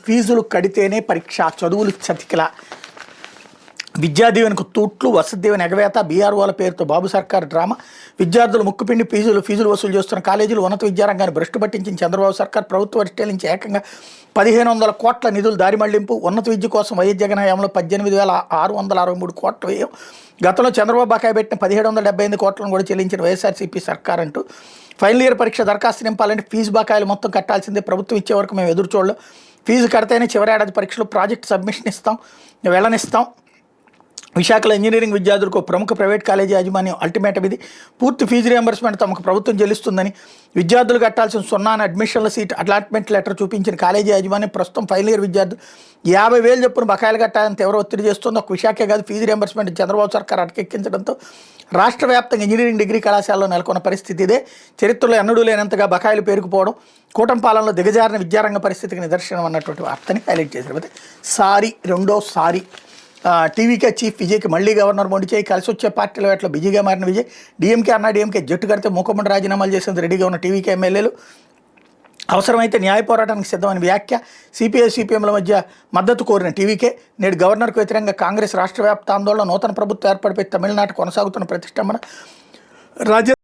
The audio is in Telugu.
ఫీజులు కడితేనే పరీక్ష, చదువులు చతికిల, విద్యా దీవెనకు తూట్లు, వసతి దీవెన ఎగవేత, బీఆర్ఓల పేరుతో బాబు సర్కార్ డ్రామా, విద్యార్థులు ముక్కుపిండి ఫీజులు వసూలు చేస్తున్న కాలేజీలు, ఉన్నత విద్యారంగాన్ని భ్రష్టు పట్టించిన చంద్రబాబు సర్కార్ ప్రభుత్వ వరిష్టాల నుంచి ఏకంగా 1500 కోట్ల నిధులు దారి మళ్లింపు, ఉన్నత విద్య కోసం వైఎస్ జగన్ హయాంలో 18,663 కోట్ల వ్యయం, గతంలో చంద్రబాబు బకాయి పెట్టిన 1778 కోట్లను కూడా చెల్లించిన వైఎస్ఆర్సీపీ సర్కార్ అంటూ ఫైనల్ ఇయర్ పరీక్ష దరఖాస్తు నింపాలంటే ఫీజు బకాయిలు మొత్తం కట్టాల్సిందే, ప్రభుత్వం ఇచ్చే వరకు మేము ఎదురు చూడలేం, ఫీజు కడితేనే చివరి ఏడాది పరీక్షలు ప్రాజెక్ట్ సబ్మిషన్ ఇస్తాం, వెళ్ళనిస్తాం. విశాఖలో ఇంజనీరింగ్ విద్యార్థులకు ప్రముఖ ప్రైవేట్ కాలేజీ యాజమాన్యం అల్టిమేటం ఇది, పూర్తి ఫీజు రియంబర్స్మెంట్ తమకు ప్రభుత్వం చెల్లిస్తుందని, విద్యార్థులు కట్టాల్సిన 0 అడ్మిషన్ల సీట్ అలాట్మెంట్ లెటర్ చూపించిన కాలేజీ యాజమాన్యం ప్రస్తుతం ఫైనల్ ఇయర్ విద్యార్థులు 50,000 చొప్పున బకాయిలు కట్టాలని తీవ్ర ఒత్తిడి చేస్తుంది. ఒక విశాఖే కాదు, ఫీజు రియంబర్స్మెంట్ చంద్రబాబు సర్కార్ అటకెక్కించడంతో రాష్ట్ర వ్యాప్తంగా ఇంజనీరింగ్ డిగ్రీ కళాశాలలో నెలకొన్న పరిస్థితి ఇదే. చరిత్రలో ఎన్నడూ లేనంతగా బకాయిలు పేరుకుపోవడం కూటమి పాలనలో దిగజారిన విద్యారంగ పరిస్థితికి నిదర్శనం అన్నటువంటి వార్తని హైలైట్ చేశారు. రెండోసారి టీవీకే చీఫ్ విజయ్కి మళ్లీ గవర్నర్ మొండి చేయి, కలిసి వచ్చే పార్టీల వేటలో బిజీగా మారిన విజయ్, డీఎంకే అన్నా డీఎంకే జట్టు కడితే మూకమ్మడి రాజీనామాలు చేసేందుకు రెడీగా ఉన్న టీవీకే ఎమ్మెల్యేలు, అవసరమైతే న్యాయ పోరాటానికి సిద్ధమని వ్యాఖ్య, సిపిఐ సిపిఎంల మధ్య మద్దతు కోరిన టీవీకే, నేడు గవర్నర్కు వ్యతిరేకంగా కాంగ్రెస్ రాష్ట్ర వ్యాప్త ఆందోళన, నూతన ప్రభుత్వం ఏర్పాటుపై తమిళనాడు కొనసాగుతున్న ప్రతిష్టంభన, రాజ్య